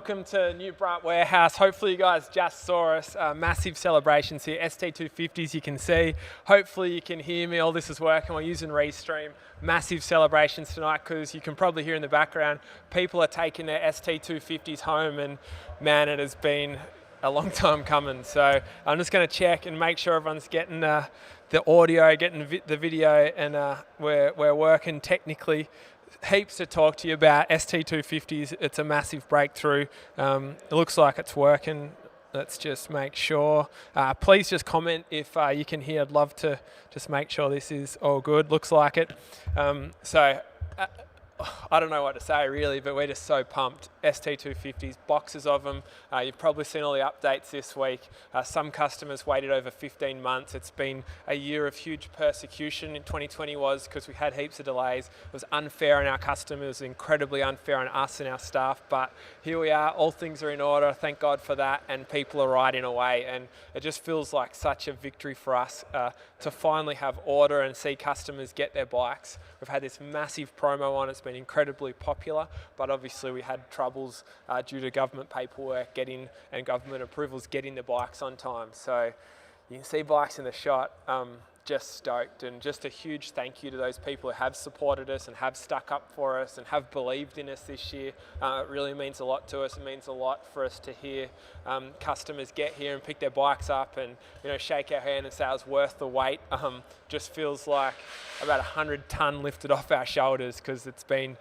welcome to New Braaap Warehouse. Hopefully you guys just saw us. Massive celebrations here. ST250s you can see. Hopefully you can hear me. All this is working. We're using Restream. Massive celebrations tonight because you can probably hear in the background people are taking their ST250s home, and man, it has been a long time coming. So I'm just going to check and make sure everyone's getting the audio, getting the video, and we're working technically. Heaps to talk to you about ST250s. It's a massive breakthrough. It looks like it's working. Let's just make sure. Please just comment if you can hear. I'd love to just make sure this is all good. Looks like it. I don't know what to say really, but we're just so pumped. ST250s, boxes of them. You've probably seen all the updates this week. Some customers waited over 15 months. It's been a year of huge persecution in 2020 was because we had heaps of delays. It was unfair on our customers, incredibly unfair on us and our staff, but here we are, all things are in order, thank God for that, and people are riding away, and it just feels like such a victory for us to finally have order and see customers get their bikes. We've had this massive promo on, it's been incredibly popular, but obviously we had troubles due to government paperwork and government approvals getting the bikes on time. So you can see bikes in the shot. Just stoked, and just a huge thank you to those people who have supported us and have stuck up for us and have believed in us this year. It really means a lot to us. It means a lot for us to hear customers get here and pick their bikes up and shake our hand and say it was worth the wait. Just feels like about 100 ton lifted off our shoulders because it's been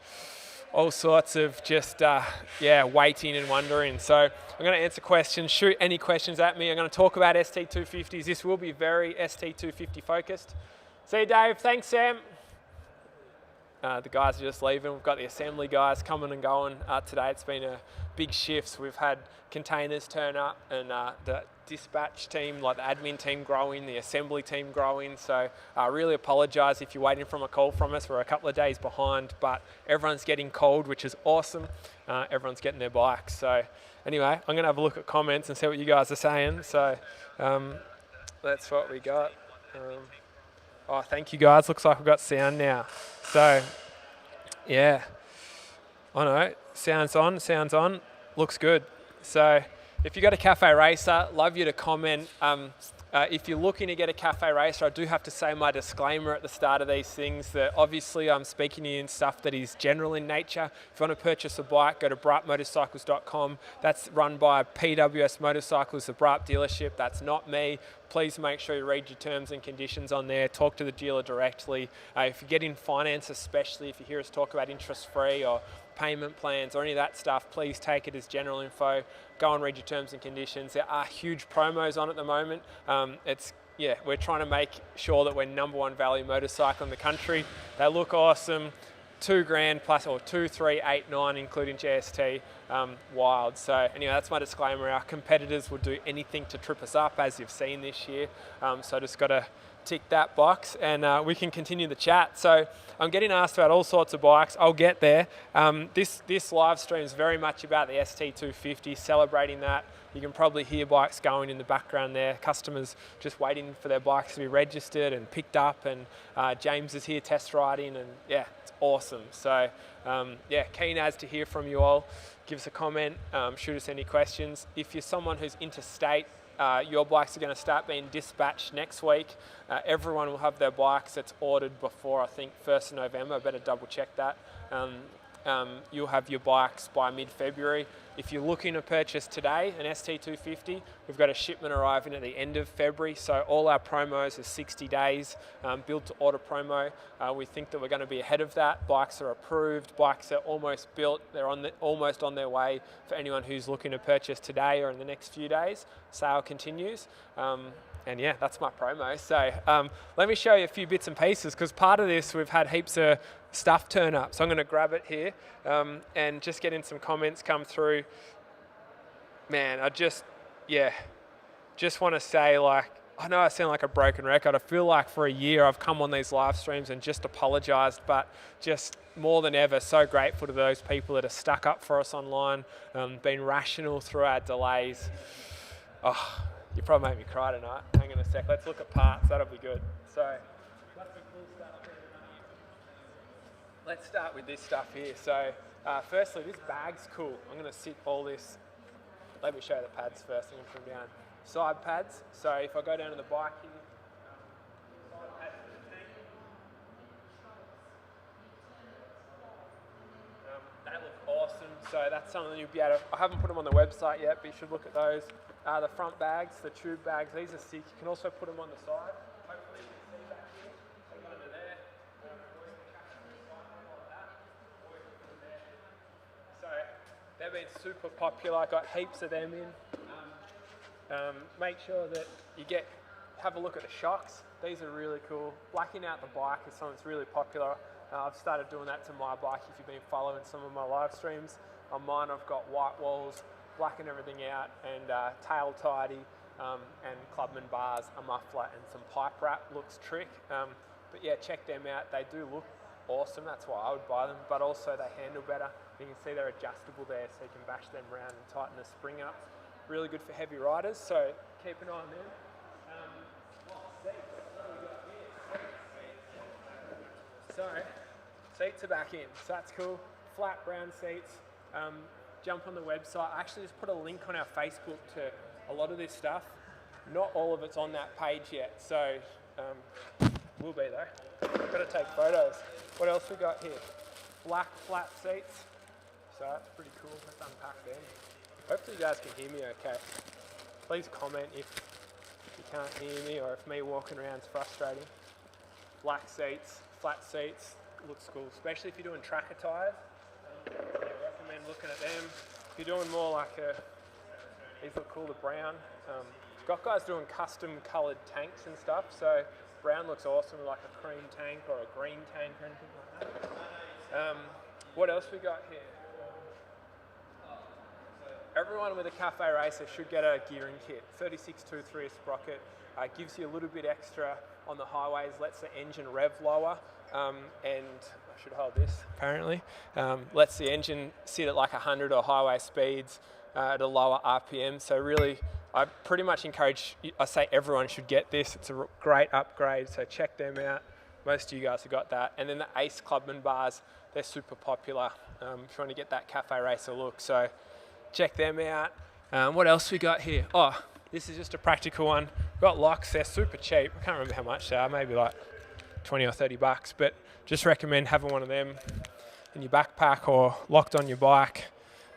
all sorts of just, waiting and wondering. So I'm going to answer questions, shoot any questions at me. I'm going to talk about ST250s. This will be very ST250 focused. See you, Dave. Thanks, Sam. The guys are just leaving. We've got the assembly guys coming and going today. It's been a big shift. We've had containers turn up and the dispatch team, like the admin team growing, the assembly team growing. So I really apologise if you're waiting for a call from us. We're a couple of days behind, but everyone's getting called, which is awesome. Everyone's getting their bikes. So anyway, I'm going to have a look at comments and see what you guys are saying. So that's what we got. Oh, thank you guys. Looks like we've got sound now. So, yeah. I know. Sound's on. Looks good. So, if you got a Cafe Racer, love you to comment. If you're looking to get a Cafe Racer, I do have to say my disclaimer at the start of these things that obviously I'm speaking to you in stuff that is general in nature. If you want to purchase a bike, go to braapmotorcycles.com. That's run by PWS Motorcycles, the Braaap dealership. That's not me. Please make sure you read your terms and conditions on there. Talk to the dealer directly. If you get in finance, especially if you hear us talk about interest-free or payment plans or any of that stuff, please take it as general info. Go and read your terms and conditions. There are huge promos on at the moment. We're trying to make sure that we're #1 value motorcycle in the country. They look awesome. $2,000 plus, or 2, 3, 8, 9, including GST, wild. So anyway, that's my disclaimer. Our competitors will do anything to trip us up, as you've seen this year. So I just got to tick that box, and we can continue the chat. So I'm getting asked about all sorts of bikes. I'll get there. This live stream is very much about the ST250, celebrating that. You can probably hear bikes going in the background there. Customers just waiting for their bikes to be registered and picked up, and James is here test riding, and yeah, it's awesome. So keen as to hear from you all. Give us a comment, shoot us any questions. If you're someone who's interstate, your bikes are going to start being dispatched next week. Everyone will have their bikes that's ordered before, I think, 1st of November. I better double check that. You'll have your bikes by mid-February. If you're looking to purchase today an ST250, we've got a shipment arriving at the end of February. So all our promos are 60 days, build to order promo. We think that we're going to be ahead of that. Bikes are approved, bikes are almost built. They're almost on their way for anyone who's looking to purchase today or in the next few days. Sale continues. And yeah, that's my promo. So let me show you a few bits and pieces, because part of this, we've had heaps of stuff turn up. So I'm going to grab it here and just get in some comments come through. Man, I just want to say, like, I know I sound like a broken record. I feel like for a year I've come on these live streams and just apologised, but just more than ever, so grateful to those people that are stuck up for us online, been rational through our delays. Oh, you probably make me cry tonight. Hang on a sec. Let's look at parts. That'll be good. So let's start with this stuff here. So Firstly, this bag's cool. I'm going to sit all this. Let me show you the pads first. I'm going to put them down. Side pads. So if I go down to the bike here, side pads for the tank. They look awesome. So that's something you'll be able to. I haven't put them on the website yet, but you should look at those. The front bags, the tube bags, these are sick. You can also put them on the side. Hopefully you can see back here. They go under there. So they've been super popular. Got heaps of them in. Make sure that you have a look at the shocks. These are really cool. Blacking out the bike is something that's really popular. I've started doing that to my bike if you've been following some of my live streams. On mine I've got white walls, blacken everything out, and tail tidy, and clubman bars, a muffler and some pipe wrap. Looks trick. But yeah, check them out. They do look awesome. That's why I would buy them, but also they handle better. You can see they're adjustable there, so you can bash them around and tighten the spring up. Really good for heavy riders, so keep an eye on them. So, seats are back in, so that's cool. Flat brown seats. Jump on the website. I actually just put a link on our Facebook to a lot of this stuff. Not all of it's on that page yet, so will be though. Got to take photos. What else we got here? Black flat seats. So that's pretty cool. Let's unpack them. Hopefully you guys can hear me okay. Please comment if you can't hear me or if me walking around is frustrating. Black seats, flat seats, looks cool, especially if you're doing tracker tyres. I recommend looking at them. If you're doing more like these look cool, the brown. Got guys doing custom coloured tanks and stuff, so brown looks awesome with like a cream tank or a green tank or anything like that. What else we got here? Everyone with a Cafe Racer should get a gearing kit. 3623 sprocket gives you a little bit extra on the highways, lets the engine rev lower, and I should hold this apparently, lets the engine sit at like 100 or highway speeds at a lower RPM. So really, I pretty much encourage, I say everyone should get this. It's a great upgrade, so check them out. Most of you guys have got that. And then the Ace Clubman bars, they're super popular if you want to get that Cafe Racer look. So check them out. What else we got here? Oh, this is just a practical one. We've got locks, they're super cheap. I can't remember how much they are, maybe like 20 or 30 bucks, but just recommend having one of them in your backpack or locked on your bike.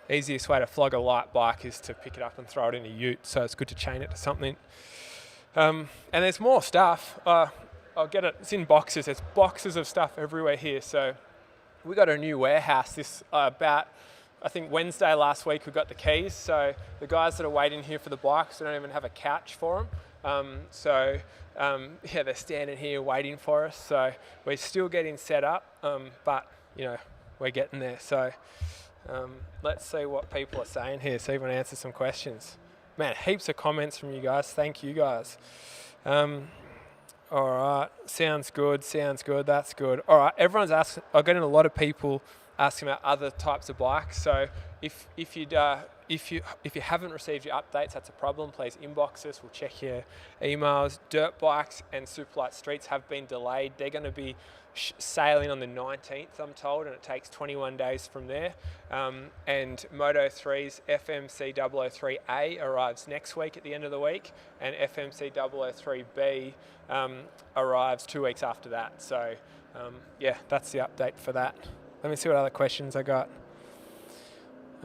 Easiest way to flog a light bike is to pick it up and throw it in a ute, so it's good to chain it to something. And there's more stuff. I'll get it, it's in boxes. There's boxes of stuff everywhere here. So we got a new warehouse this about, I think Wednesday last week we got the keys. So the guys that are waiting here for the bikes, they don't even have a couch for them. Yeah, they're standing here waiting for us. So we're still getting set up, but you know, we're getting there. So let's see what people are saying here. See if we can answer some questions. Man, heaps of comments from you guys. Thank you guys. All right, sounds good, that's good. All right, everyone's asking, I'm getting a lot of people asking about other types of bikes. So if you haven't received your updates, that's a problem. Please inbox us. We'll check your emails. Dirt bikes and Superlight Streets have been delayed. They're going to be sailing on the 19th, I'm told, and it takes 21 days from there. And Moto 3's FMC 003A arrives next week at the end of the week, and FMC 003B arrives 2 weeks after that. So yeah, that's the update for that. Let me see what other questions I got.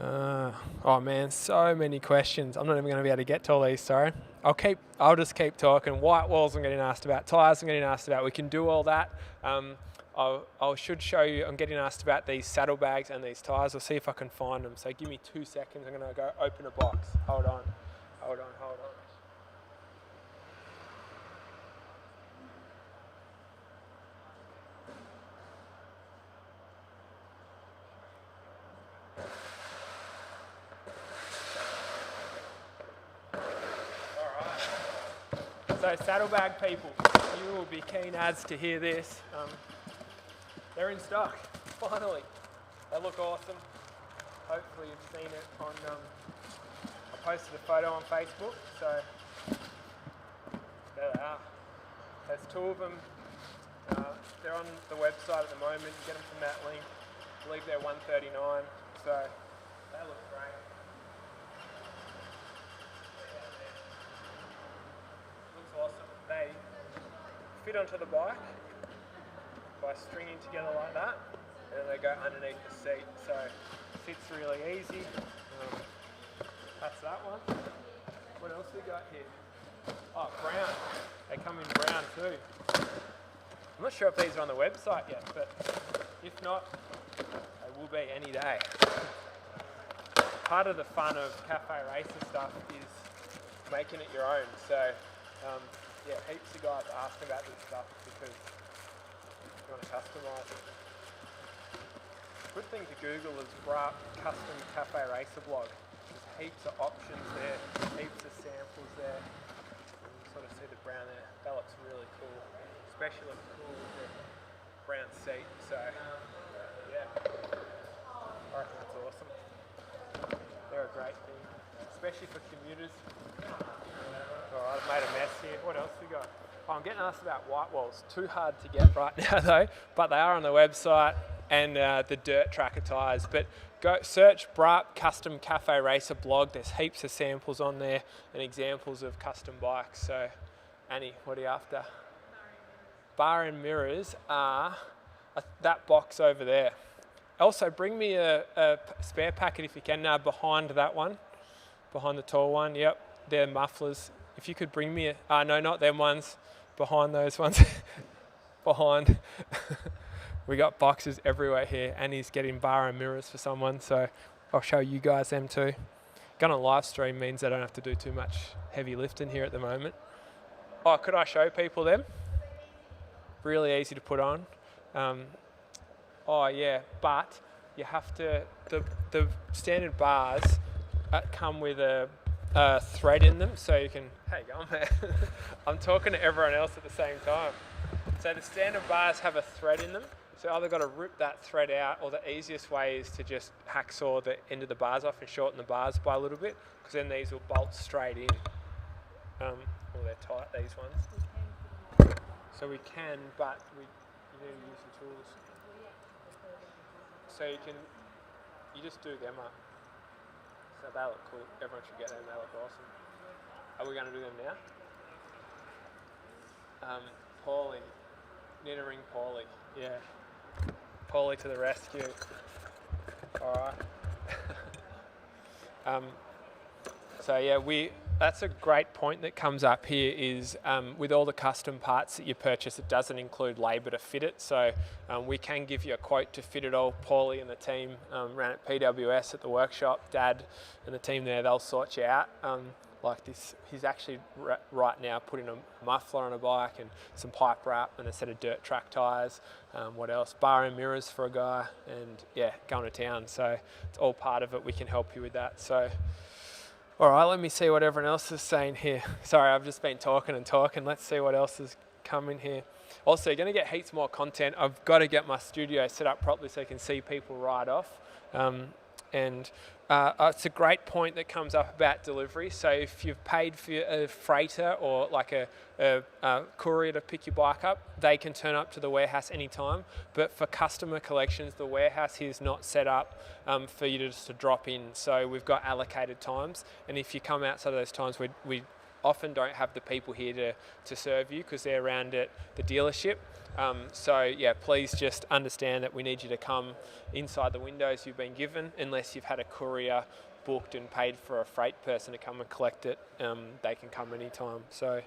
Oh man, so many questions. I'm not even going to be able to get to all these, sorry. I'll just keep talking. White walls I'm getting asked about, tyres I'm getting asked about. We can do all that. I should show you, I'm getting asked about these saddlebags and these tyres. I'll see if I can find them. So give me 2 seconds. I'm going to go open a box. Hold on. So saddlebag people, you will be keen as to hear this. They're in stock, finally. They look awesome. Hopefully you've seen it on, I posted a photo on Facebook, so there they are. There's 2 of them. They're on the website at the moment. You get them from that link. I believe they're $139. fit onto the bike by stringing together like that, and they go underneath the seat, so it fits really easy. That's that one. What else we got here? Oh, brown. They come in brown too. I'm not sure if these are on the website yet, but if not, they will be any day. Part of the fun of cafe racer stuff is making it your own. So yeah, heaps of guys ask about this stuff because you want to customise it. Good thing to Google is Braaap custom cafe racer blog. There's heaps of options there, heaps of samples there. You can sort of see the brown there. That looks really cool, especially looks cool with the brown seat. So yeah, I reckon that's awesome. They're a great thing, especially for commuters. Alright, I've made a mess here. What else we got? Oh, I'm getting asked about white walls. Too hard to get right now though, but they are on the website and the dirt tracker tyres. But go search Braaap Custom Cafe Racer blog. There's heaps of samples on there and examples of custom bikes. So, Annie, what are you after? Bar and mirrors are that box over there. Also, bring me a spare packet if you can, behind that one, behind the tall one. Yep, they're mufflers. If you could bring me no, not them ones, behind those ones. Behind. We got boxes everywhere here, and he's getting bar and mirrors for someone, so I'll show you guys them too. Going on live stream means I don't have to do too much heavy lifting here at the moment. Oh, could I show people them? Really easy to put on. Oh yeah, but you have to, the standard bars come with a thread in them, so you can, how you going there? I'm talking to everyone else at the same time. So the standard bars have a thread in them, so either got to rip that thread out, or the easiest way is to just hacksaw the end of the bars off and shorten the bars by a little bit, because then these will bolt straight in. Well, they're tight, these ones. So we can, but you need to use the tools. So you just do them up. So they look cool. Everyone should get them. They look awesome. Are we going to do them now? Paulie. Need to ring Paulie. Yeah. Paulie to the rescue. All right. So yeah, that's a great point that comes up here is with all the custom parts that you purchase, it doesn't include labour to fit it. So we can give you a quote to fit it all. Paulie and the team around at PWS at the workshop, Dad and the team there, they'll sort you out. Like this, he's actually right now putting a muffler on a bike and some pipe wrap and a set of dirt track tyres. What else? Bar and mirrors for a guy, and yeah, going to town. So it's all part of it. We can help you with that. So. All right, let me see what everyone else is saying here. Sorry, I've just been talking and talking. Let's see what else is coming here. Also, you're going to get heaps more content. I've got to get my studio set up properly so you can see people ride off. It's a great point that comes up about delivery. So if you've paid for a freighter or like a courier to pick your bike up, they can turn up to the warehouse anytime. But for customer collections, the warehouse here is not set up for you just to drop in. So we've got allocated times. And if you come outside of those times, we often don't have the people here to serve you because they're around at the dealership. So yeah, please just understand that we need you to come inside the windows you've been given, unless you've had a courier booked and paid for a freight person to come and collect it. They can come anytime. So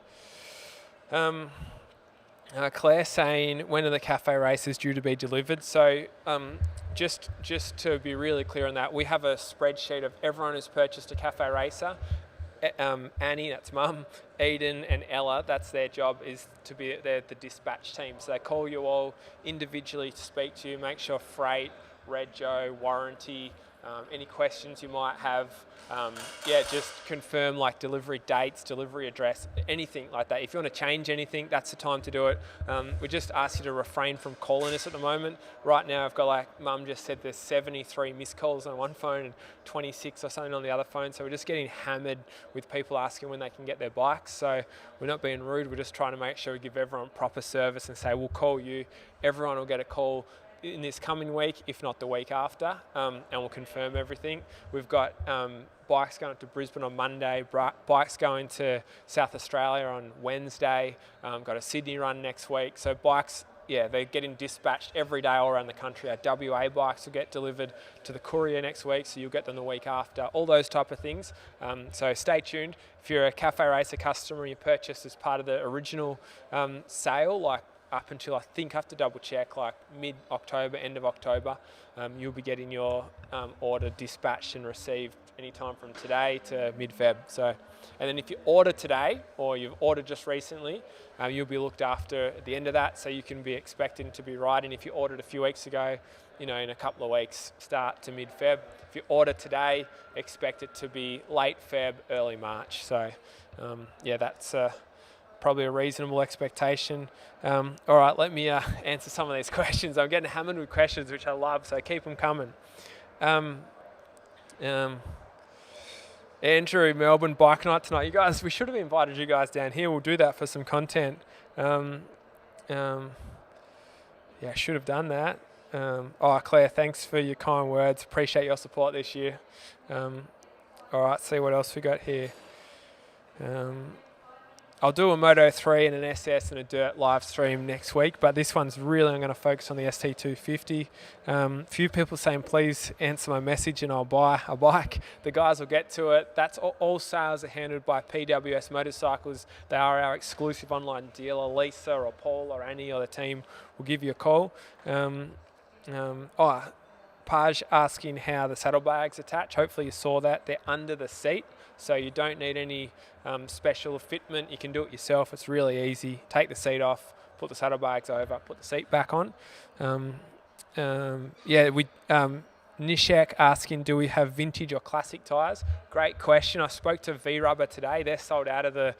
Claire saying, when are the cafe races due to be delivered? So just to be really clear on that, we have a spreadsheet of everyone who's purchased a cafe racer. Annie, that's Mum, Eden and Ella, that's their job, is to be the dispatch team. So they call you all individually to speak to you, make sure freight, rego, warranty, any questions you might have, just confirm like delivery dates, delivery address, anything like that. If you want to change anything, that's the time to do it. We just ask you to refrain from calling us at the moment. Right now I've got, like Mum just said, there's 73 missed calls on one phone and 26 or something on the other phone. So we're just getting hammered with people asking when they can get their bikes. So we're not being rude, we're just trying to make sure we give everyone proper service and say, we'll call you. Everyone will get a call in this coming week, if not the week after, and we'll confirm everything. We've got bikes going to Brisbane on Monday, bikes going to South Australia on Wednesday, got a Sydney run next week. So bikes, yeah, they're getting dispatched every day all around the country. Our WA bikes will get delivered to the courier next week, so you'll get them the week after, all those type of things. So stay tuned. If you're a Cafe Racer customer and you purchased as part of the original sale, like up until, I think I have to double check, like mid-October, end of October, you'll be getting your order dispatched and received anytime from today to mid-Feb. So, and then if you order today or you've ordered just recently, you'll be looked after at the end of that, so you can be expecting to be riding. If you ordered a few weeks ago, in a couple of weeks, start to mid-Feb. If you order today, expect it to be late Feb, early March. So, yeah, that's probably a reasonable expectation. All right, let me answer some of these questions. I'm getting hammered with questions, which I love, so keep them coming. Andrew, Melbourne Bike Night tonight. You guys, we should have invited you guys down here. We'll do that for some content. Yeah, I should have done that. Claire, thanks for your kind words. Appreciate your support this year. All right, see what else we got here. I'll do a Moto 3 and an SS and a Dirt live stream next week, but this one's really, I'm going to focus on the ST250. Few people saying, please answer my message and I'll buy a bike. The guys will get to it. That's all sales are handled by PWS Motorcycles. They are our exclusive online dealer. Lisa or Paul or Annie or the team will give you a call. Paj asking how the saddlebags attach. Hopefully you saw that. They're under the seat, so you don't need any special fitment. You can do it yourself. It's really easy. Take the seat off, put the saddlebags over, put the seat back on. Nishak asking, do we have vintage or classic tyres? Great question. I spoke to V-Rubber today. They're sold out of the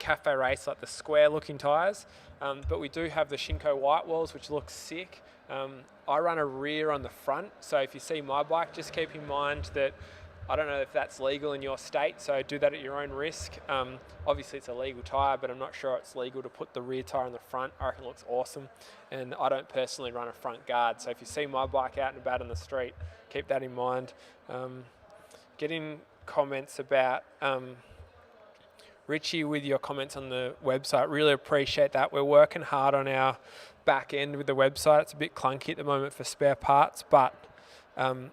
Cafe Race, like the square looking tyres. But we do have the Shinko white walls, which look sick. I run a rear on the front, so if you see my bike, just keep in mind that I don't know if that's legal in your state, so do that at your own risk. Obviously it's a legal tyre, but I'm not sure it's legal to put the rear tyre in the front. I reckon it looks awesome, and I don't personally run a front guard, so if you see my bike out and about on the street, keep that in mind. Getting comments about Richie with your comments on the website, really appreciate that. We're working hard on our back end with the website. It's a bit clunky at the moment for spare parts, but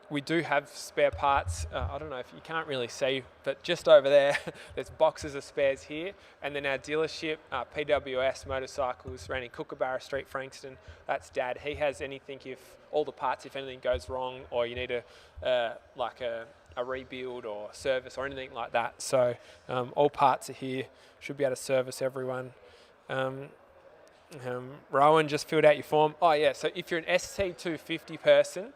we do have spare parts. I don't know if you can't really see, but just over there, there's boxes of spares here. And then our dealership, PWS Motorcycles, ran in Kookaburra Street, Frankston. That's Dad. He has anything, if all the parts, if anything goes wrong, or you need a rebuild or service or anything like that. So all parts are here. Should be able to service everyone. Rowan just filled out your form. Oh yeah, so if you're an ST250 person,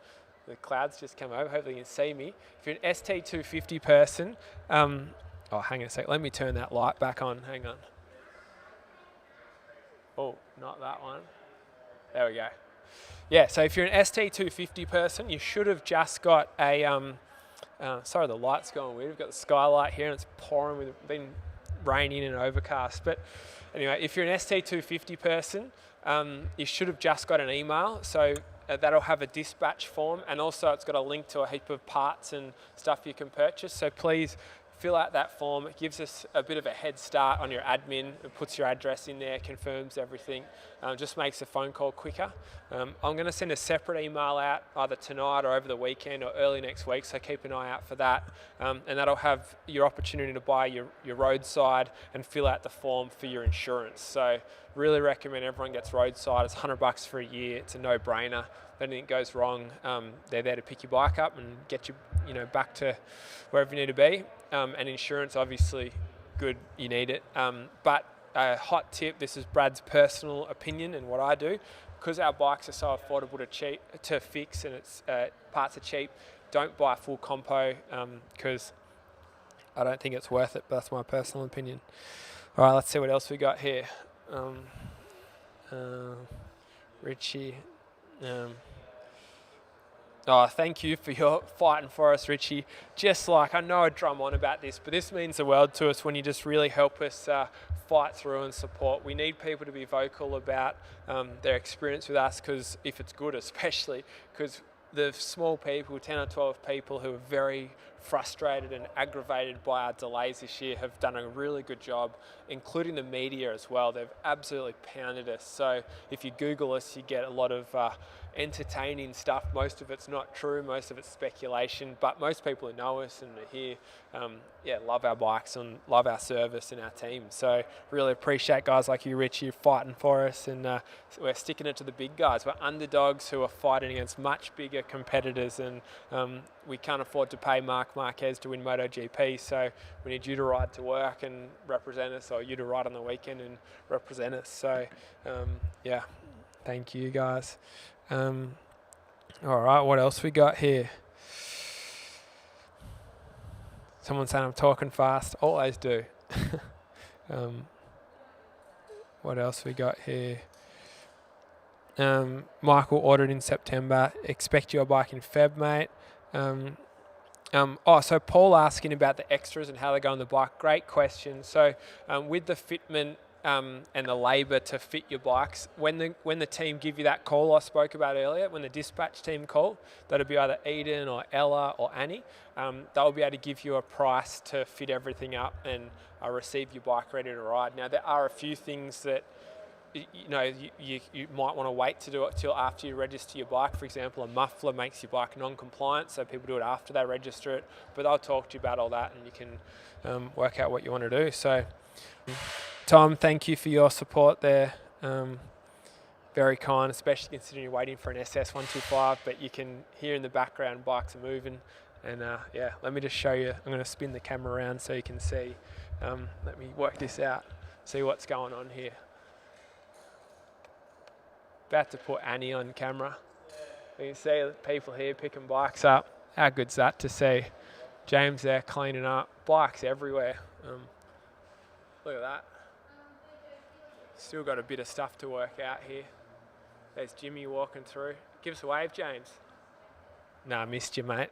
the clouds just come over, hopefully you can see me. If you're an ST250 person, hang on a sec, let me turn that light back on, hang on. Oh, not that one. There we go. Yeah, so if you're an ST250 person, you should have just got a, sorry the light's going weird, we've got the skylight here and it's pouring, it's been raining and overcast, but anyway, if you're an ST250 person, you should have just got an email, so that'll have a dispatch form, and also it's got a link to a heap of parts and stuff you can purchase, so please fill out that form. It gives us a bit of a head start on your admin. It puts your address in there, confirms everything, just makes a phone call quicker. I'm going to send a separate email out either tonight or over the weekend or early next week, so keep an eye out for that. And that'll have your opportunity to buy your roadside and fill out the form for your insurance. So really recommend everyone gets roadside. It's $100 for a year. It's a no-brainer. If anything goes wrong, they're there to pick your bike up and get you, back to wherever you need to be. And insurance, obviously, good, you need it. But a hot tip, this is Brad's personal opinion and what I do, because our bikes are so affordable to fix and it's parts are cheap, don't buy a full compo because I don't think it's worth it, but that's my personal opinion. All right, let's see what else we got here. Richie. Thank you for your fighting for us, Richie. Just like, I know I drum on about this, but this means the world to us when you just really help us fight through and support. We need people to be vocal about their experience with us, because if it's good, especially because the small people, 10 or 12 people who are very frustrated and aggravated by our delays this year, have done a really good job, including the media as well. They've absolutely pounded us. So if you Google us, you get a lot of entertaining stuff. Most of it's not true, most of it's speculation, but most people who know us and are here, love our bikes and love our service and our team. So really appreciate guys like you, Richie, fighting for us, and we're sticking it to the big guys. We're underdogs who are fighting against much bigger competitors, and we can't afford to pay Mark Marquez to win MotoGP, so we need you to ride to work and represent us, or you to ride on the weekend and represent us. So thank you guys. All right, what else we got here? Someone saying I'm talking fast. Always do. What else we got here? Michael ordered in September. Expect your bike in Feb, mate. So Paul asking about the extras and how they go on the bike. Great question. So with the fitment and the labour to fit your bikes, when the team give you that call I spoke about earlier, when the dispatch team call, that'll be either Eden or Ella or Annie, they'll be able to give you a price to fit everything up and receive your bike ready to ride. Now there are a few things that you might want to wait to do it till after you register your bike. For example, a muffler makes your bike non-compliant, so people do it after they register it, but they'll talk to you about all that and you can work out what you want to do. So Tom, thank you for your support there. Very kind, especially considering you're waiting for an SS125, but you can hear in the background bikes are moving. And let me just show you. I'm going to spin the camera around so you can see. Let me work this out, see what's going on here. About to put Annie on camera. You can see people here picking bikes up. How good's that to see? James there cleaning up. Bikes everywhere. Look at that. Still got a bit of stuff to work out here. There's Jimmy walking through. Give us a wave, James. No, I missed you, mate.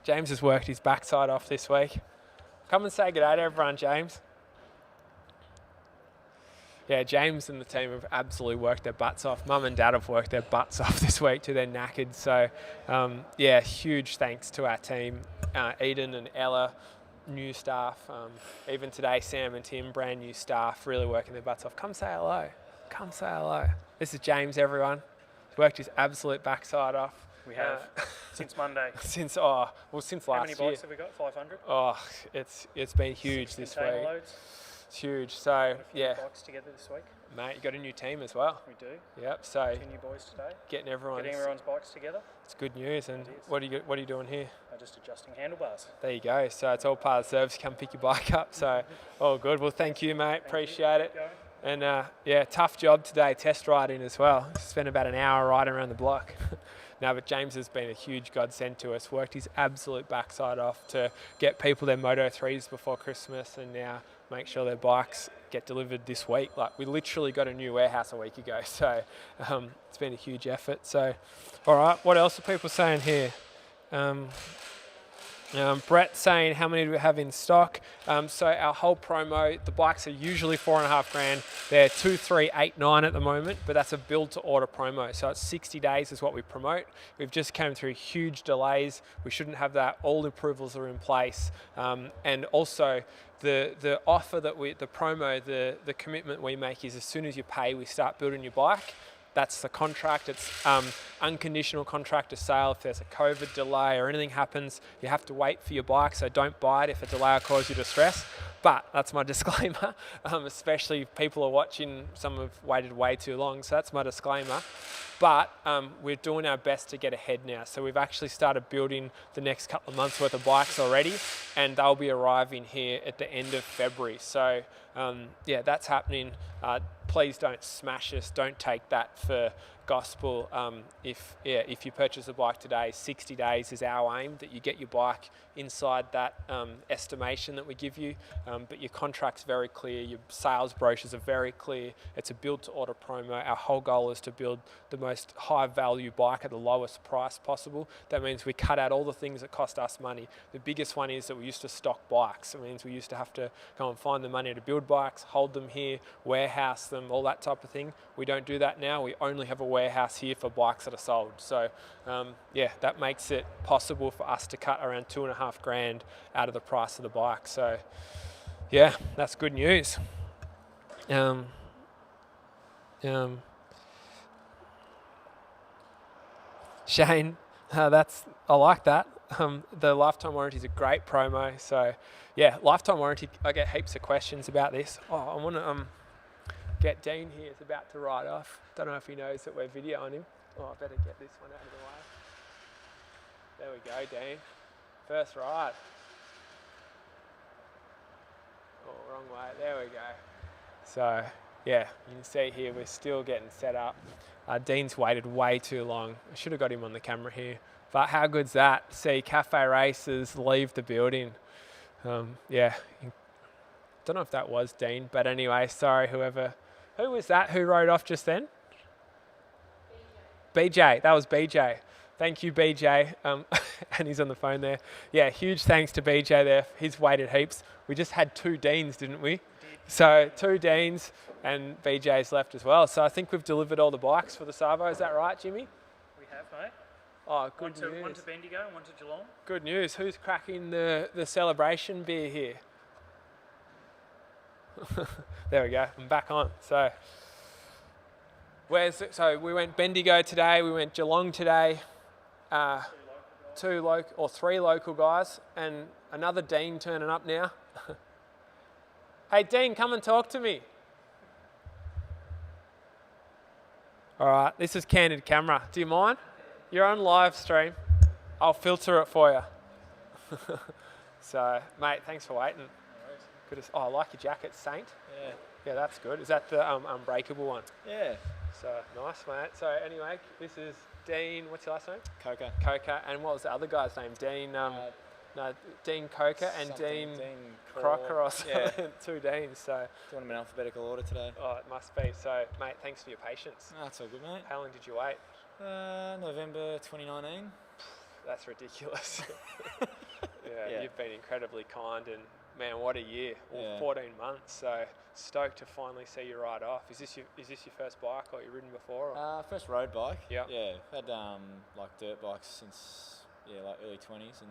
James has worked his backside off this week. Come and say good day to everyone, James. Yeah, James and the team have absolutely worked their butts off. Mum and Dad have worked their butts off this week too. They're knackered. So, huge thanks to our team, Eden and Ella, new staff. Even today, Sam and Tim, brand new staff, really working their butts off. Come say hello. Come say hello. This is James, everyone. He's worked his absolute backside off. We have, since Monday. Since last year. How many bikes have we got? 500? Oh, it's been huge this week. Loads. It's huge. So, bikes together this week. Mate, you got a new team as well. We do. Yep. So 2 new boys today. Getting everyone's bikes together. It's good news. And what are you doing here? Just adjusting handlebars. There you go. So it's all part of the service. Come pick your bike up. So all good. Well, thank you, mate. Appreciate it. And tough job today, test riding as well. Spent about an hour riding around the block. No, but James has been a huge godsend to us. Worked his absolute backside off to get people their Moto 3s before Christmas, and now make sure their bikes get delivered this week. Like, we literally got a new warehouse a week ago, so it's been a huge effort. So, all right, what else are people saying here? Brett saying, how many do we have in stock? So our whole promo, the bikes are usually $4,500. They're 2, 3, 8, 9 at the moment, but that's a build to order promo. So it's 60 days is what we promote. We've just came through huge delays. We shouldn't have that. All the approvals are in place. And also the offer that the promo, the commitment we make is as soon as you pay, we start building your bike. That's the contract. It's unconditional contract to sale. If there's a COVID delay or anything happens, you have to wait for your bike, so don't buy it if a delay will cause you distress. But that's my disclaimer, especially if people are watching, some have waited way too long, so that's my disclaimer. But we're doing our best to get ahead now. So we've actually started building the next couple of months worth of bikes already, and they'll be arriving here at the end of February. So that's happening. Please don't smash us. Don't take that for gospel. If you purchase a bike today, 60 days is our aim that you get your bike inside that estimation that we give you. But your contract's very clear, your sales brochures are very clear. It's a build to order promo. Our whole goal is to build the most high value bike at the lowest price possible. That means we cut out all the things that cost us money. The biggest one is that we used to stock bikes. It means we used to have to go and find the money to build bikes, hold them here, warehouse them, all that type of thing. We don't do that now. We only have a warehouse here for bikes that are sold. So that makes it possible for us to cut around $2,500 out of the price of the bike. So yeah, that's good news. Shane, I like that. The lifetime warranty is a great promo. So yeah, lifetime warranty, I get heaps of questions about this. Oh, I want to get Dean here. He's about to ride off. Don't know if he knows that we're videoing him. Oh, I better get this one out of the way. There we go, Dean. First ride. Oh, wrong way. There we go. So yeah, you can see here we're still getting set up. Dean's waited way too long. I should have got him on the camera here. But how good's that? See cafe racers leave the building. Yeah, don't know if that was Dean, but anyway, sorry whoever. Who was that who rode off just then? BJ, that was BJ. Thank you, BJ. And he's on the phone there. Yeah, huge thanks to BJ there. He's waited heaps. We just had 2 Deans, didn't we? So 2 Deans and BJ's left as well. So I think we've delivered all the bikes for the Savo. Is that right, Jimmy? We have, mate. Oh, good news. One to Bendigo and one to Geelong. Good news. Who's cracking the celebration beer here? There we go. I'm back on. So we went Bendigo today. We went Geelong today. 3 local guys, and another Dean turning up now. Hey Dean, come and talk to me. All right, this is candid camera. Do you mind? You're on live stream. I'll filter it for you. So, mate, thanks for waiting. Good. I like your jacket, Saint. Yeah. Yeah, that's good. Is that the unbreakable one? Yeah. So nice, mate. So anyway, this is Dean. What's your last name? Coca. Coca. And what was the other guy's name? Dean. Dean Coca and Dean Crocker or something. Yeah. 2 Deans. So. Do you want them in alphabetical order today? Oh, it must be. So, mate, thanks for your patience. Oh, that's all good, mate. How long did you wait? November 2019. That's ridiculous. Yeah, you've been incredibly kind, and man, what a year! 14 months. So stoked to finally see you ride off. Is this your first bike, or you've ridden before? Or? First road bike. Yeah. Yeah. I've had like dirt bikes since like early 20s, and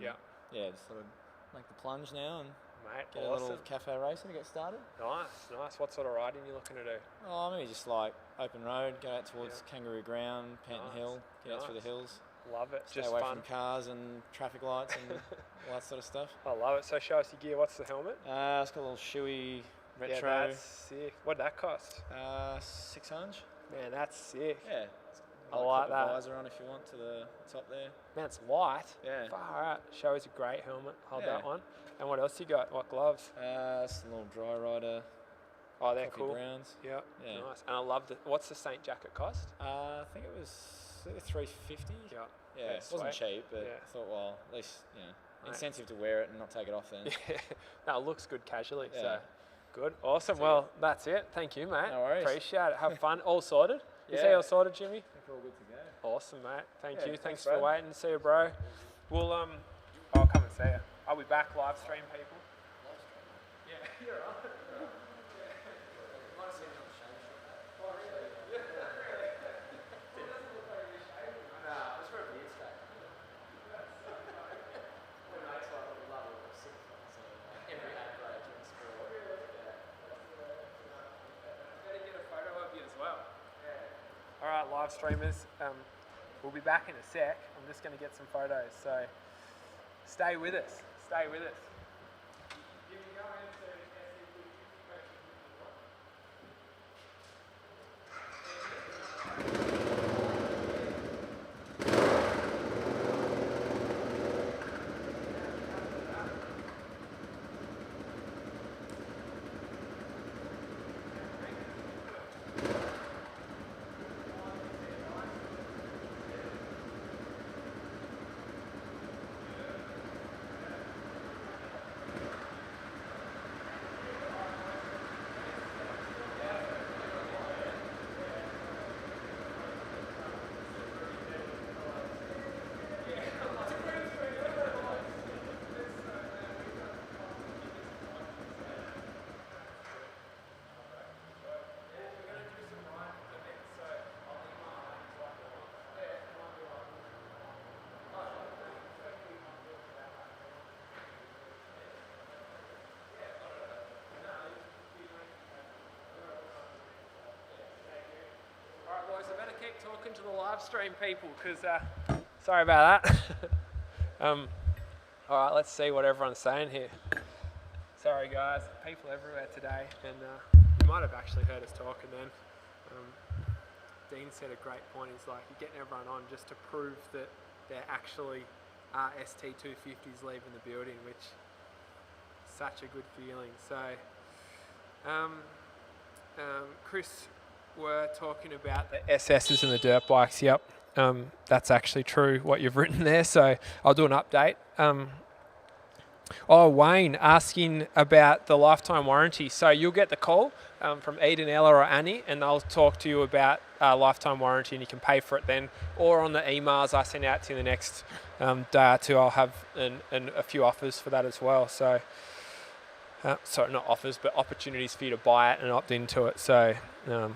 just thought I'd make the plunge now and get a little cafe racing to get started. Nice. What sort of riding are you looking to do? Oh, maybe just like open road, go out towards Kangaroo Ground, Panton Hill, get out through the hills. Love it. Stay just away fun. from cars and traffic lights and all that sort of stuff. I love it. So show us your gear. What's the helmet? It's got a little shoey retro. Yeah, that's sick. What did that cost? 600. Man, that's sick. Yeah. I like that. Visor on if you want to the top there. Man, it's light. Yeah. Far out. Show us a great helmet. Hold that Yeah. one. And what else you got? What gloves? It's a little dry rider. Oh, they're Coffee cool. Browns. Yeah. Yeah. Nice. And I love the. What's the Saint jacket cost? I think it was $350. Yeah. Yeah, it wasn't cheap, but I thought, well, at least, incentive to wear it and not take it off then. Yeah. No, it looks good casually. Yeah. So good. Awesome. Well, that's it. Thank you, mate. No worries. Appreciate it. Have fun. All sorted? Is that all sorted, Jimmy? I think we're all good to go. Awesome, mate. Thank you. Thanks Brad. for waiting. See you, bro. We'll I'll come and see you. I'll be back live stream, people. Yeah, you're right. All right, live streamers, we'll be back in a sec. I'm just going to get some photos, so stay with us. Stay with us. talking to the live stream people because, sorry about that. All right, let's see what everyone's saying here. Sorry guys, people everywhere today, and you might have actually heard us talking then. Dean said a great point, he's like, you're getting everyone on just to prove that there actually are ST250s leaving the building, which is such a good feeling. So, Chris, we're talking about the SSs and the dirt bikes. Yep, that's actually true what you've written there, so I'll do an update. Wayne asking about the lifetime warranty. So you'll get the call from Eden, Ella or Annie, and they'll talk to you about lifetime warranty, and you can pay for it then. Or on the emails I send out to you in the next day or two, I'll have a few offers for that as well. So, sorry, not offers, but opportunities for you to buy it and opt into it. So,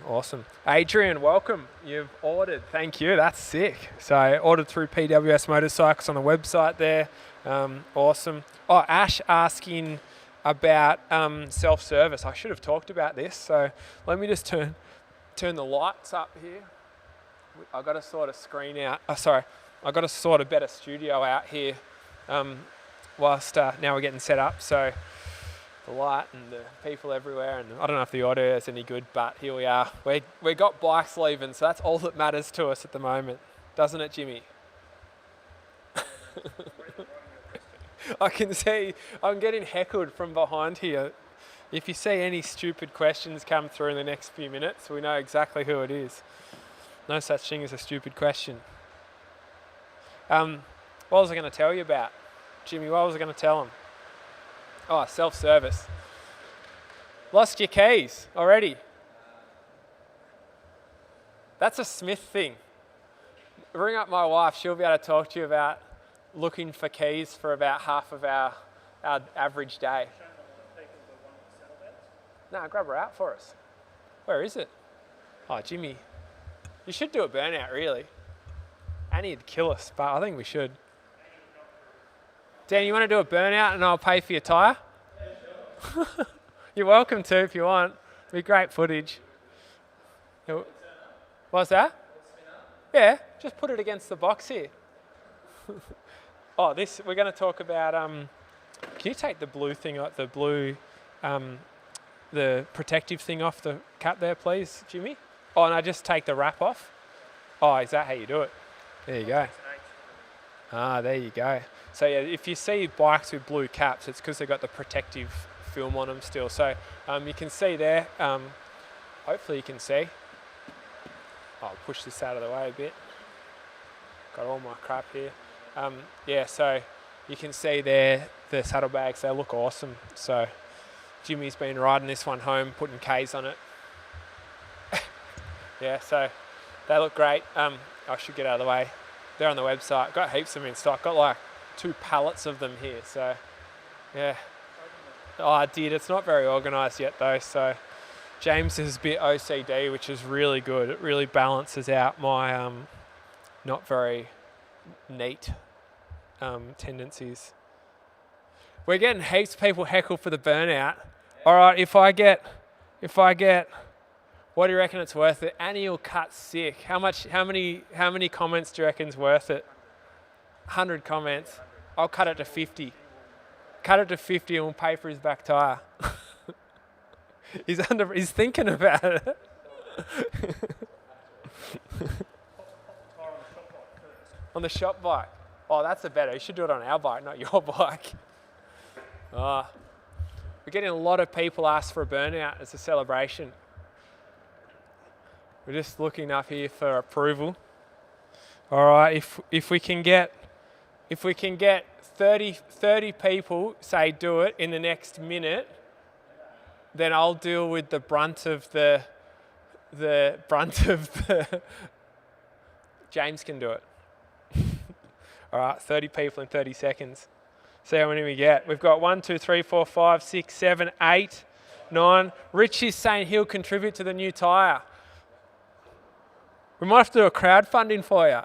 awesome. Adrian, welcome. You've ordered. Thank you. That's sick. So, ordered through PWS Motorcycles on the website there. Awesome. Oh, Ash asking about self-service. I should have talked about this. So let me just turn the lights up here. I've got to sort of screen out. I've got to sort a better studio out here whilst now we're getting set up. So the light and the people everywhere, and I don't know if the audio is any good, but here we are. We got bikes leaving, so that's all that matters to us at the moment, doesn't it, Jimmy? I can see I'm getting heckled from behind here. If you see any stupid questions come through in the next few minutes, we know exactly who it is. No such thing as a stupid question. What was I going to tell you about? Jimmy, what was I going to tell him? Oh, self-service. Lost your keys already. That's a Smith thing. Ring up my wife, she'll be able to talk to you about looking for keys for about half of our average day. No, grab her out for us. Where is it? Oh, Jimmy, you should do a burnout, really. Annie would kill us, but I think we should. Dan, you want to do a burnout and I'll pay for your tyre? Yeah, sure. You're welcome to if you want. It'd be great footage. What's that? Yeah, just put it against the box here. Oh, this, we're going to talk about, can you take the blue thing, the protective thing off the cap there, please, Jimmy? Oh, no, just take the wrap off. Oh, is that how you do it? There you go. Ah, there you go. So yeah, if you see bikes with blue caps, it's because they've got the protective film on them still. So you can see there, hopefully you can see. I'll push this out of the way a bit. Got all my crap here. Yeah, so you can see there the saddlebags, they look awesome. So Jimmy's been riding this one home, putting K's on it. Yeah, so they look great. I should get out of the way. They're on the website. Got heaps of them in stock. Got like 2 pallets of them here. So yeah. Oh, I did. It's not very organised yet though. So James is a bit OCD, which is really good. It really balances out my not very neat tendencies. We're getting heaps of people heckled for the burnout. All right, if I get, what do you reckon it's worth it? Annie will cut sick. How many comments do you reckon's worth it? 100 comments. I'll cut it to 50. Cut it to 50 and we'll pay for his back tyre. He's thinking about it. On the shop bike. Oh, that's a better. You should do it on our bike, not your bike. We're getting a lot of people ask for a burnout as a celebration. We're just looking up here for approval. All right, if we can get 30 people say do it in the next minute, then I'll deal with the brunt of the James can do it. All right, 30 people in 30 seconds. See how many we get. We've got 1, 2, 3, 4, 5, 6, 7, 8, 9. Rich is saying he'll contribute to the new tyre. We might have to do a crowdfunding for you.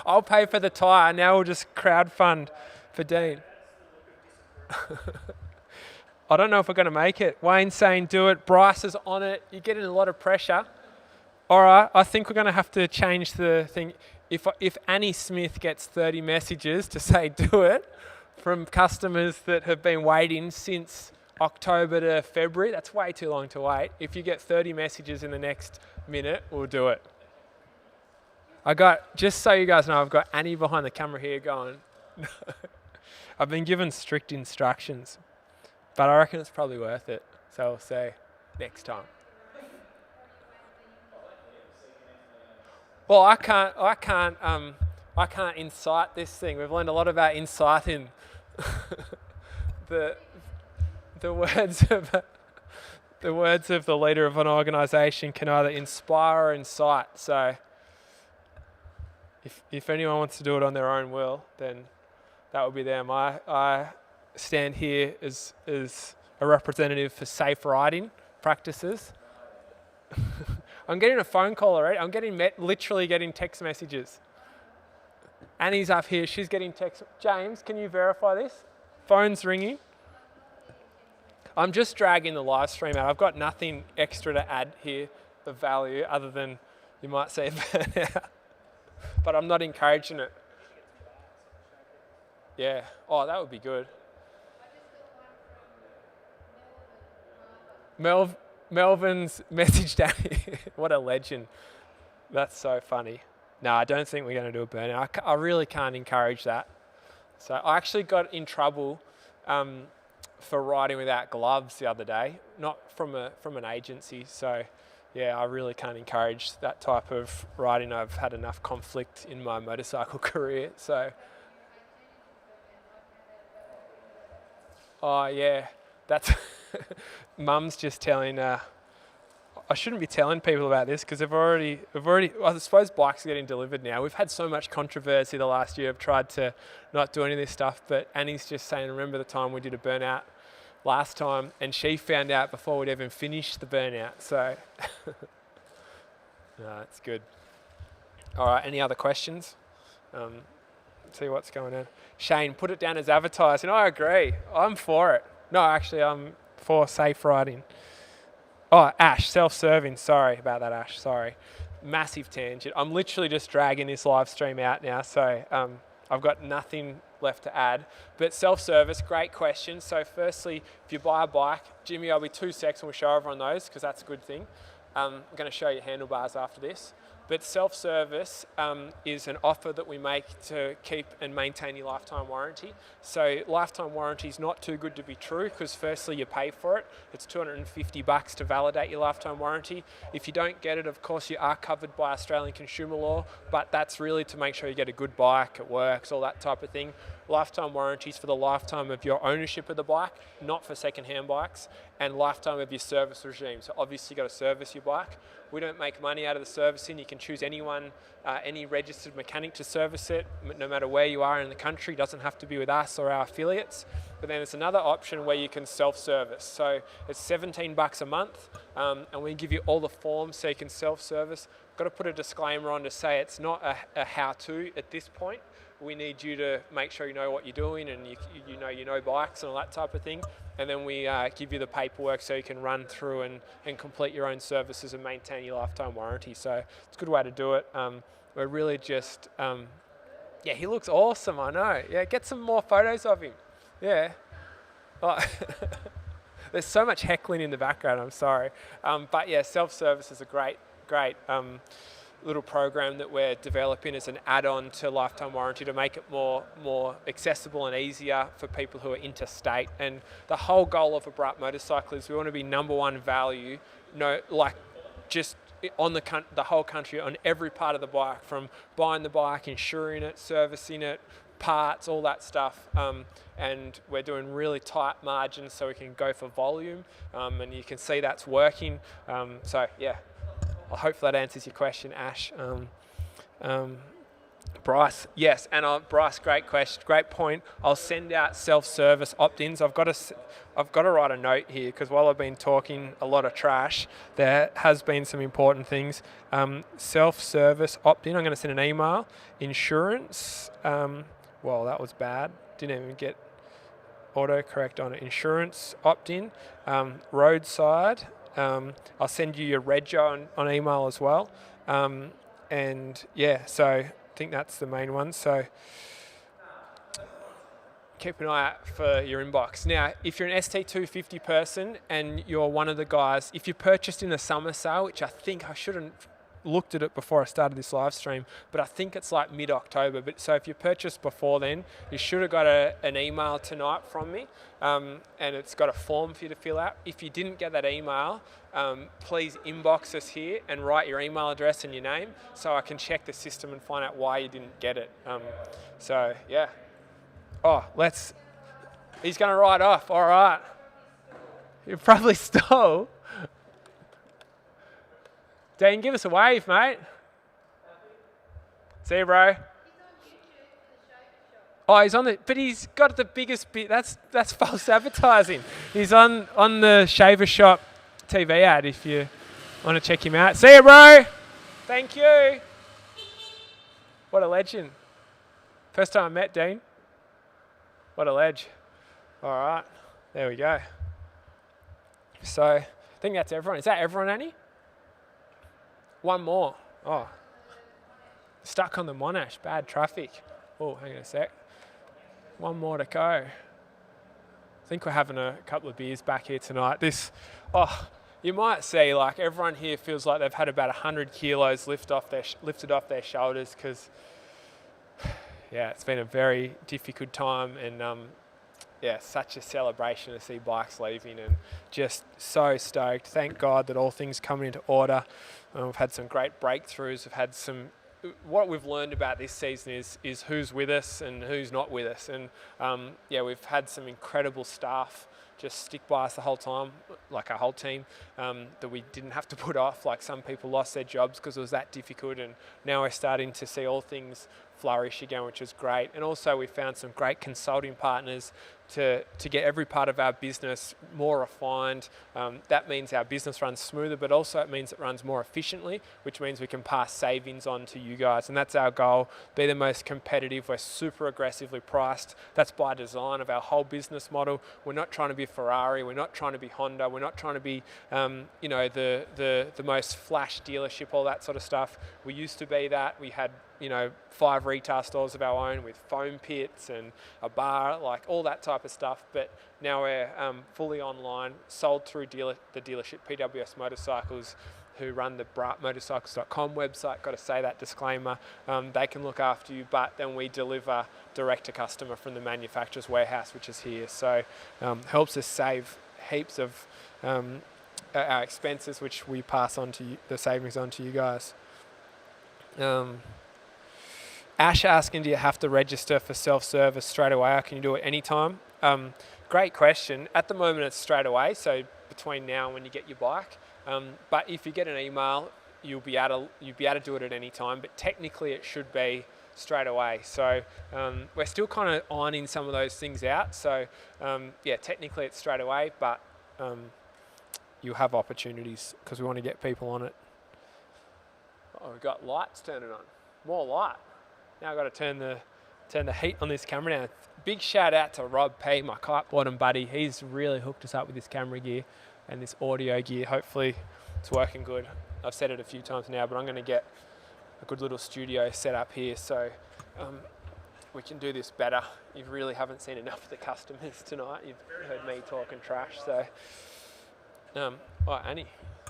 I'll pay for the tyre. Now we'll just crowdfund for Dean. I don't know if we're going to make it. Wayne's saying do it. Bryce is on it. You're getting a lot of pressure. All right, I think we're going to have to change the thing. If Annie Smith gets 30 messages to say do it from customers that have been waiting since October to February, that's way too long to wait. If you get 30 messages in the next minute, we'll do it. Just so you guys know, I've got Annie behind the camera here going, I've been given strict instructions, but I reckon it's probably worth it. So we'll see next time. Well, I can't incite this thing. We've learned a lot about inciting. the words of the leader of an organisation can either inspire or incite. So, if anyone wants to do it on their own will, then that would be them. I stand here as a representative for safe riding practices. I'm getting a phone call already. I'm literally getting text messages. Annie's up here. She's getting text. James, can you verify this? Phone's ringing. I'm just dragging the live stream out. I've got nothing extra to add here of value other than you might say burnout. But I'm not encouraging it. Yeah. Oh, that would be good. Melvin's messaged Annie. What a legend. That's so funny. No, I don't think we're going to do a burnout. I really can't encourage that. So I actually got in trouble for riding without gloves the other day, not from an agency. So yeah, I really can't encourage that type of riding. I've had enough conflict in my motorcycle career. So, oh yeah, that's Mum's just telling. I shouldn't be telling people about this because I've already. I suppose bikes are getting delivered now. We've had so much controversy the last year. I've tried to not do any of this stuff, but Annie's just saying, remember the time we did a burnout last time, and she found out before we'd even finished the burnout. So, no, it's good. All right, any other questions? See what's going on. Shane, put it down as advertising. I agree. I'm for it. No, actually, I'm for safe riding. Oh, Ash, self-serving. Sorry about that, Ash. Sorry. Massive tangent. I'm literally just dragging this live stream out now, so I've got nothing left to add. But self-service, great question. So firstly, if you buy a bike, Jimmy, I'll be 2 seconds and we'll show everyone those because that's a good thing. I'm going to show you handlebars after this. But self-service is an offer that we make to keep and maintain your lifetime warranty. So lifetime warranty is not too good to be true because firstly you pay for it. It's $250 to validate your lifetime warranty. If you don't get it, of course you are covered by Australian consumer law, but that's really to make sure you get a good bike, it works, all that type of thing. Lifetime warranties for the lifetime of your ownership of the bike, not for second-hand bikes, and lifetime of your service regime. So obviously you've got to service your bike. We don't make money out of the servicing. You can choose anyone, any registered mechanic to service it, no matter where you are in the country. It doesn't have to be with us or our affiliates. But then it's another option where you can self-service. So it's $17 a month, and we give you all the forms so you can self-service. Got to put a disclaimer on to say it's not a how-to at this point. We need you to make sure you know what you're doing and you know bikes and all that type of thing. And then we give you the paperwork so you can run through and complete your own services and maintain your lifetime warranty. So it's a good way to do it. We're really just, yeah, he looks awesome, I know. Yeah, get some more photos of him. Yeah. Oh. There's so much heckling in the background, I'm sorry. But yeah, self-service is a great little program that we're developing as an add-on to lifetime warranty to make it more accessible and easier for people who are interstate. And the whole goal of a Braaap motorcycle is we want to be number one value, just on the whole country, on every part of the bike, from buying the bike, insuring it, servicing it, parts, all that stuff. And we're doing really tight margins so we can go for volume. And you can see that's working. So yeah. I hope that answers your question, Ash. Bryce, yes, and Bryce, great question, great point. I'll send out self-service opt-ins. I've got to write a note here because while I've been talking a lot of trash, there has been some important things. Self-service opt-in. I'm going to send an email. Insurance. Well, that was bad. Didn't even get autocorrect on it. Insurance opt-in. Roadside. I'll send you your rego on email as well. And yeah, so I think that's the main one. So keep an eye out for your inbox. Now, if you're an ST250 person and you're one of the guys, if you purchased in the summer sale, which I think I shouldn't looked at it before I started this live stream, but I think it's like mid-October. But so if you purchased before then, you should have got an email tonight from me, and it's got a form for you to fill out. If you didn't get that email, please inbox us here and write your email address and your name so I can check the system and find out why you didn't get it. So yeah. Oh, he's going to ride off. All right. You probably stole. Dean, give us a wave, mate. See you, bro. Oh, he's on but he's got the biggest bit. That's false advertising. He's on the Shaver Shop TV ad if you want to check him out. See you, bro. Thank you. What a legend. First time I met Dean. What a ledge. All right. There we go. So I think that's everyone. Is that everyone, Annie? One more. Oh. Stuck on the Monash. Bad traffic. Oh, hang on a sec. One more to go. I think we're having a couple of beers back here tonight. You might see like everyone here feels like they've had about 100 kilos lifted off their shoulders because, yeah, it's been a very difficult time and such a celebration to see bikes leaving and just so stoked. Thank God that all things come into order. We've had some great breakthroughs. What we've learned about this season is who's with us and who's not with us. And we've had some incredible staff just stick by us the whole time, like our whole team, that we didn't have to put off. Like some people lost their jobs because it was that difficult, and now we're starting to see all things flourish again, which is great. And also we found some great consulting partners to get every part of our business more refined. That means our business runs smoother, but also it means it runs more efficiently, which means we can pass savings on to you guys. And that's our goal, be the most competitive. We're super aggressively priced. That's by design of our whole business model. We're not trying to be Ferrari. We're not trying to be Honda. We're not trying to be, the most flash dealership, all that sort of stuff. We used to be that. We had 5 retail stores of our own with foam pits and a bar, like all that type of stuff. But now we're fully online, sold through the dealership, PWS Motorcycles, who run the BraapMotorcycles.com website. Got to say that disclaimer. They can look after you, but then we deliver direct to customer from the manufacturer's warehouse, which is here. So helps us save heaps of our expenses, which we pass on to you, the savings on to you guys. Ash asking, do you have to register for self-service straight away, or can you do it anytime? Great question. At the moment it's straight away, so between now and when you get your bike. But if you get an email, you'll be able to do it at any time, but technically it should be straight away. So we're still kind of ironing some of those things out. So technically it's straight away, but you'll have opportunities because we want to get people on it. Oh, we've got lights turning on. More light. Now I've got to turn the heat on this camera now. Big shout out to Rob P, my kiteboarding buddy. He's really hooked us up with this camera gear and this audio gear. Hopefully it's working good. I've said it a few times now, but I'm going to get a good little studio set up here so we can do this better. You really haven't seen enough of the customers tonight. You've heard me talking trash. So, Annie,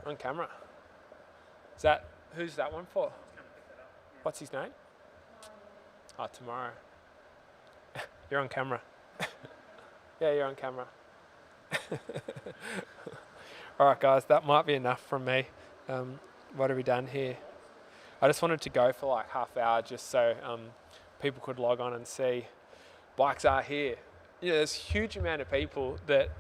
on camera. Who's that one for? What's his name? Oh, tomorrow. You're on camera. Yeah, you're on camera. All right, guys, that might be enough from me. What have we done here? I just wanted to go for like half hour just so people could log on and see bikes are here. There's a huge amount of people that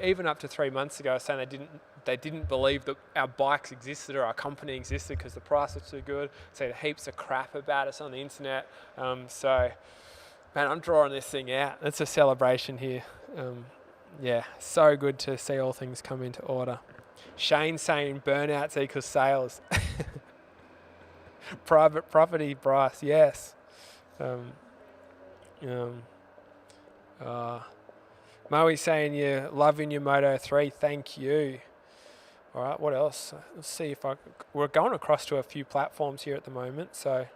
even up to 3 months ago, saying they didn't believe that our bikes existed or our company existed because the price was too good. Saying heaps of crap about us on the internet. So, man, I'm drawing this thing out. It's a celebration here. So good to see all things come into order. Shane saying burnouts equals sales. Private property, Bryce, yes. Moe saying you're loving your Moto 3, thank you. All right, what else? Let's see if we're going across to a few platforms here at the moment, so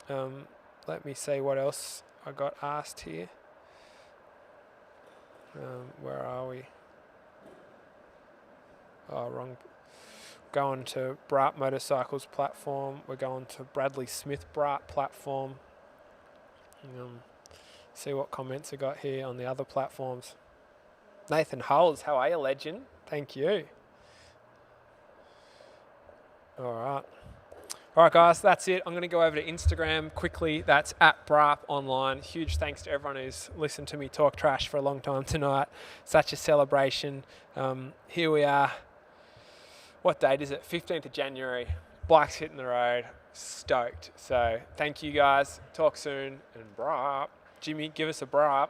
let me see what else I got asked here. Where are we? Oh, wrong. Going to Braaap Motorcycles platform. We're going to Bradley Smith Braaap platform. See what comments I got here on the other platforms. Nathan Hulls, how are you, legend? Thank you. All right, guys, that's it. I'm going to go over to Instagram quickly. That's at Braaap Online. Huge thanks to everyone who's listened to me talk trash for a long time tonight. Such a celebration. Here we are. What date is it? 15th of January. Bikes hitting the road. Stoked. So thank you, guys. Talk soon. And Braaap. Jimmy, give us a Braaap.